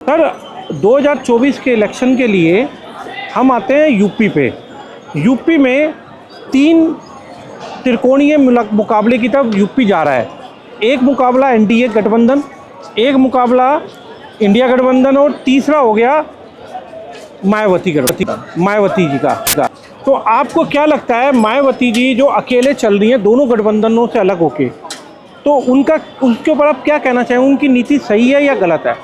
Sir 2024 के election के लिए हम आते हैं यूपी पे। यूपी में 3 त्रिकोणीय मुकाबले की तरफ यूपी जा रहा है। एक मुकाबला एनडीए गठबंधन, एक मुकाबला इंडिया गठबंधन और तीसरा हो गया मायावती जी का। तो आपको क्या लगता है, मायावती जी जो अकेले चल रही हैं दोनों गठबंधनों से अलग होके, तो उसके ऊपर आप क्या कहना चाहेंगे? उनकी नीति सही है या गलत है?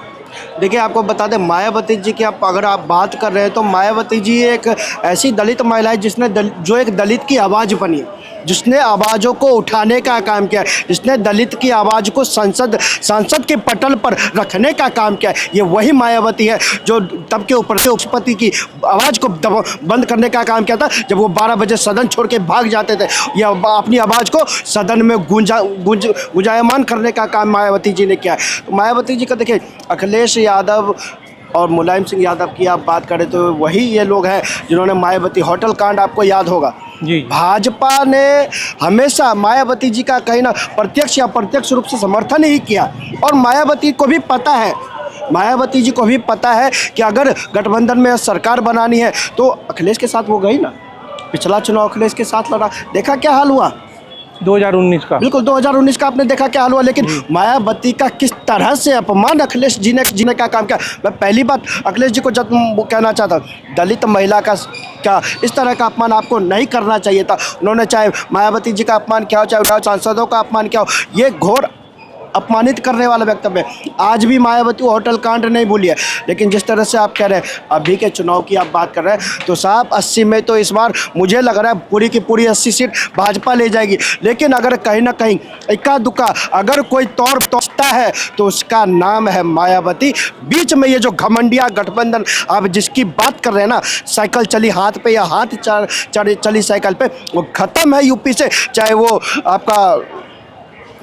देखिए, आपको बता दें, मायावती जी की अगर आप बात कर रहे हैं तो मायावती जी एक ऐसी दलित महिला है जो एक दलित की आवाज़ बनी, जिसने आवाज़ों को उठाने का काम किया, जिसने दलित की आवाज़ को संसद के पटल पर रखने का काम किया। ये वही मायावती है जो तब के उपराष्ट्रपति की आवाज़ को बंद करने का काम किया था जब वो 12 बजे सदन छोड़ के भाग जाते थे। या अपनी आवाज़ को सदन में गुंजायमान करने का काम मायावती जी ने किया। तो मायावती जी का देखिए, अखिलेश यादव और मुलायम सिंह यादव की आप बात करें तो वही ये लोग हैं जिन्होंने मायावती होटल कांड, आपको याद होगा जी। भाजपा ने हमेशा मायावती जी का कहीं ना प्रत्यक्ष या अप्रत्यक्ष रूप से समर्थन ही किया। और मायावती को भी पता है कि अगर गठबंधन में सरकार बनानी है तो अखिलेश के साथ वो गई ना। पिछला चुनाव अखिलेश के साथ लड़ा, देखा क्या हाल हुआ 2019 का। बिल्कुल 2019 का आपने देखा क्या हाल हुआ। लेकिन मायावती का किस तरह से अपमान अखिलेश जी ने जीने का काम किया। मैं पहली बात अखिलेश जी को जब कहना चाहता हूँ, दलित महिला का इस तरह का अपमान आपको नहीं करना चाहिए था। उन्होंने चाहे मायावती जी का अपमान किया हो, चाहे सांसदों का अपमान किया हो, ये घोर अपमानित करने वाला वक्तव्य है। आज भी मायावती होटल कांड नहीं भूली है। लेकिन जिस तरह से आप कह रहे हैं, अभी के चुनाव की आप बात कर रहे हैं, तो साहब 80 में तो इस बार मुझे लग रहा है पूरी की पूरी 80 सीट भाजपा ले जाएगी। लेकिन अगर कहीं ना कहीं इक्का दुक्का अगर कोई तौर तोड़ता है तो उसका नाम है मायावती। बीच में ये जो घमंडिया गठबंधन आप जिसकी बात कर रहे हैं ना, साइकिल चली हाथ पे या हाथ चली साइकिल पे, वो ख़त्म है यूपी से। चाहे वो आपका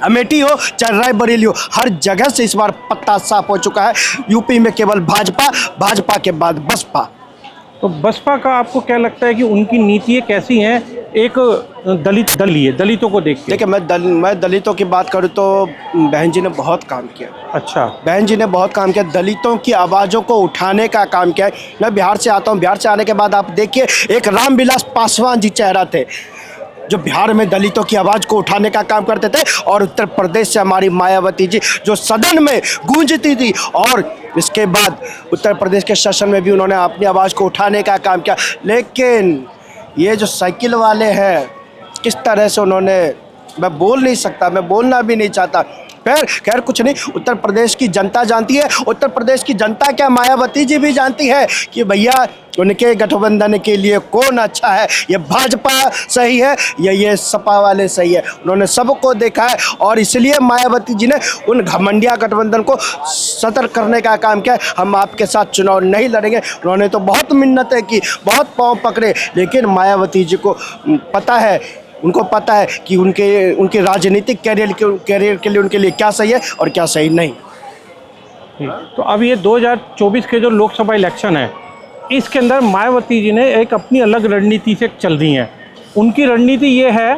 अमेठी हो चाहे रायबरेली हो, हर जगह से इस बार पत्ता साफ हो चुका है। यूपी में केवल भाजपा के बाद बसपा। तो बसपा का आपको क्या लगता है कि उनकी नीतियाँ कैसी हैं? एक दलितों को देख के। देखिए, मैं दलितों की बात करूँ तो बहन जी ने बहुत काम किया। अच्छा, बहन जी ने बहुत काम किया, दलितों की आवाज़ों को उठाने का काम किया। मैं बिहार से आता हूँ, बिहार से आने के बाद आप देखिए, एक रामविलास पासवान जी चेहरा थे जो बिहार में दलितों की आवाज़ को उठाने का काम करते थे। और उत्तर प्रदेश से हमारी मायावती जी जो सदन में गूंजती थी, और इसके बाद उत्तर प्रदेश के शासन में भी उन्होंने अपनी आवाज़ को उठाने का काम किया। लेकिन ये जो साइकिल वाले हैं, किस तरह से उन्होंने, मैं बोल नहीं सकता, मैं बोलना भी नहीं चाहता। खैर कुछ नहीं, उत्तर प्रदेश की जनता जानती है। उत्तर प्रदेश की जनता क्या, मायावती जी भी जानती है कि भैया उनके गठबंधन के लिए कौन अच्छा है। ये भाजपा सही है या ये सपा वाले सही है, उन्होंने सबको देखा है। और इसलिए मायावती जी ने उन घमंडिया गठबंधन को सतर्क करने का काम किया। हम आपके साथ चुनाव नहीं लड़ेंगे। उन्होंने तो बहुत मिन्नतें की, बहुत पाँव पकड़े, लेकिन मायावती जी को पता है, उनको पता है कि उनके राजनीतिक कैरियर के लिए उनके लिए क्या सही है और क्या सही नहीं। तो अब ये 2024 के जो लोकसभा इलेक्शन है, इसके अंदर मायावती जी ने एक अपनी अलग रणनीति से चल रही हैं। उनकी रणनीति ये है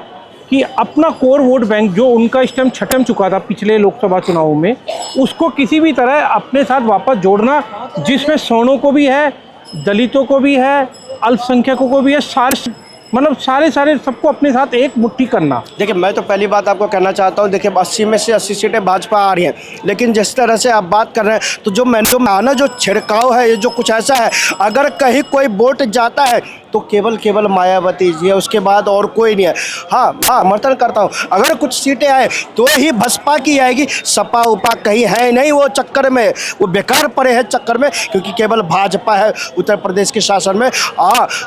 कि अपना कोर वोट बैंक जो उनका इस टाइम छटम चुका था पिछले लोकसभा चुनावों में, उसको किसी भी तरह अपने साथ वापस जोड़ना, जिसमें सवर्णों को भी है, दलितों को भी है, अल्पसंख्यकों को भी है, सारे सबको अपने साथ एक मुट्ठी करना। देखिए, मैं तो पहली बात आपको कहना चाहता हूँ, देखिए 80 में से 80 सीटें भाजपा आ रही हैं। लेकिन जिस तरह से आप बात कर रहे हैं, तो जो माना जो छिड़काव है, ये जो कुछ ऐसा है, अगर कहीं कोई वोट जाता है तो केवल मायावती जी है, उसके बाद और कोई नहीं है। हाँ, समर्थन करता हूँ, अगर कुछ सीटें आए तो ही बसपा की आएगी। सपा उपा कहीं है नहीं, वो चक्कर में, वो बेकार पड़े हैं चक्कर में, क्योंकि केवल भाजपा है उत्तर प्रदेश के शासन में।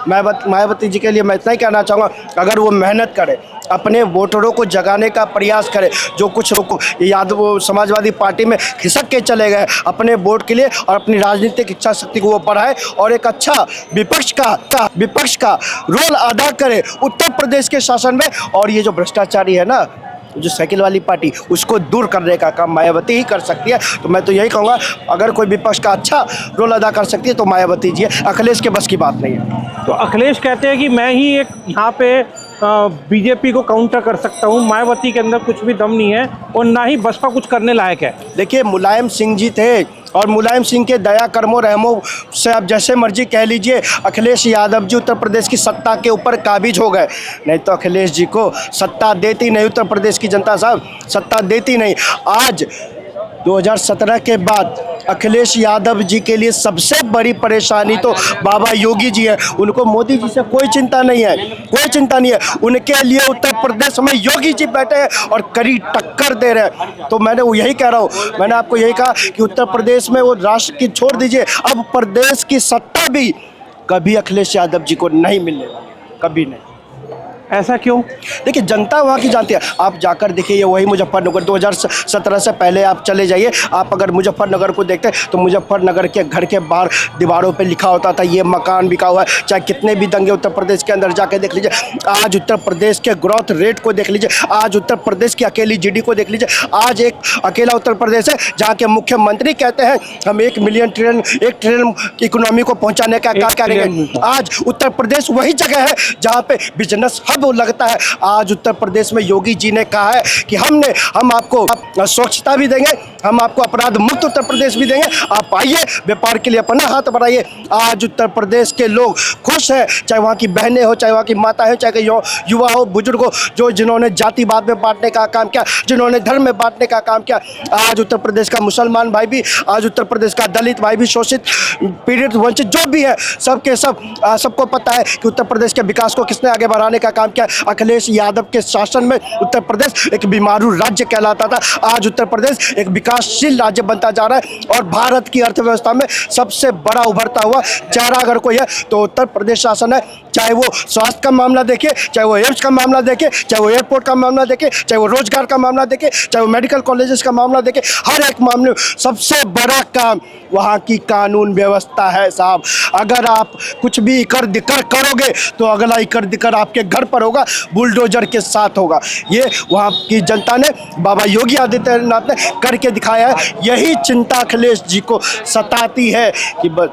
मायावती जी के लिए मैं इतना ही कहना चाहूँगा, अगर वो मेहनत करे, अपने वोटरों को जगाने का प्रयास करे। जो कुछ लोग यादव समाजवादी पार्टी में खिसक के चले गए अपने वोट के लिए, और अपनी राजनीतिक इच्छा शक्ति को वो बढ़ाए और एक अच्छा विपक्ष का रोल अदा करे उत्तर प्रदेश के शासन में। और ये जो भ्रष्टाचारी है ना, जो साइकिल वाली पार्टी, उसको दूर करने का काम मायावती ही कर सकती है। तो मैं तो यही कहूँगा, अगर कोई विपक्ष का अच्छा रोल अदा कर सकती है तो मायावती जी है, अखिलेश के बस की बात नहीं है। तो अखिलेश कहते हैं कि मैं ही एक यहाँ पे बीजेपी को काउंटर कर सकता हूँ। मायावती के अंदर कुछ भी दम नहीं है और ना ही बसपा कुछ करने लायक है। देखिए, मुलायम सिंह जी थे और मुलायम सिंह के दया कर्मों रहमों से आप जैसे मर्जी कह लीजिए, अखिलेश यादव जी उत्तर प्रदेश की सत्ता के ऊपर काबिज हो गए। नहीं तो अखिलेश जी को सत्ता देती नहीं उत्तर प्रदेश की जनता साहब, सत्ता देती नहीं। आज 2017 के बाद अखिलेश यादव जी के लिए सबसे बड़ी परेशानी तो बाबा योगी जी है। उनको मोदी जी से कोई चिंता नहीं है, कोई चिंता नहीं है। उनके लिए उत्तर प्रदेश में योगी जी बैठे हैं और कड़ी टक्कर दे रहे हैं। तो मैंने वो यही कह रहा हूँ, मैंने आपको यही कहा कि उत्तर प्रदेश में वो राष्ट्र की छोड़ दीजिए, अब प्रदेश की सत्ता भी कभी अखिलेश यादव जी को नहीं मिलने वाली, कभी नहीं। ऐसा क्यों? देखिए, जनता वहाँ की जानती है। आप जाकर देखिए, ये वही मुजफ्फरनगर 2017 से पहले आप चले जाइए, आप अगर मुजफ्फरनगर को देखते हैं तो मुजफ्फरनगर के घर के बाहर दीवारों पे लिखा होता था ये मकान बिका हुआ है। चाहे कितने भी दंगे उत्तर प्रदेश के अंदर जाके देख लीजिए, आज उत्तर प्रदेश के ग्रोथ रेट को देख लीजिए, आज उत्तर प्रदेश की अकेली जीडी को देख लीजिए। आज एक अकेला उत्तर प्रदेश है जहाँ के मुख्यमंत्री कहते हैं हम 1 ट्रिलियन इकोनॉमी को पहुँचाने का क्या करेंगे। आज उत्तर प्रदेश वही जगह है जहाँ पे बिजनेस वो लगता है। आज उत्तर प्रदेश में योगी जी ने कहा है कि हम आपको स्वच्छता भी देंगे, हम आपको अपराध मुक्त उत्तर प्रदेश भी देंगे, आप आइए व्यापार के लिए अपना हाथ बढ़ाइए। आज उत्तर प्रदेश के लोग खुश हैं, चाहे वहाँ की बहनें हो, चाहे वहाँ की माता हो, चाहे युवा हो, बुजुर्ग हो, जो जिन्होंने जातिवाद में बांटने का काम किया, जिन्होंने धर्म में बांटने का काम किया। आज उत्तर प्रदेश का मुसलमान भाई भी, आज उत्तर प्रदेश का दलित भाई भी, शोषित पीड़ित वंचित जो भी है, सबके सबको पता है कि उत्तर प्रदेश के विकास को किसने आगे बढ़ाने का काम किया। अखिलेश यादव के शासन में उत्तर प्रदेश एक बीमारू राज्य कहलाता था, आज उत्तर प्रदेश एक विकासशील राज्य बनता जा रहा है और भारत की अर्थव्यवस्था में सबसे बड़ा उभरता हुआ चेहरा अगर कोई है तो उत्तर प्रदेश शासन है। चाहे वो स्वास्थ्य का मामला देखे, चाहे वो एम्स का मामला देखे, चाहे वो एयरपोर्ट का मामला देखे, चाहे वो रोजगार का मामला देखे, चाहे वो मेडिकल कॉलेजेस का मामला देखे, हर एक मामले में सबसे बड़ा काम वहाँ की कानून व्यवस्था है साहब। अगर आप कुछ भी इकर दिक्कत करोगे तो अगला इकर दिक्कत आपके घर पर होगा, बुलडोजर के साथ होगा। ये वहाँ की जनता ने, बाबा योगी आदित्यनाथ ने करके दिखाया है। यही चिंता अखिलेश जी को सताती है कि बस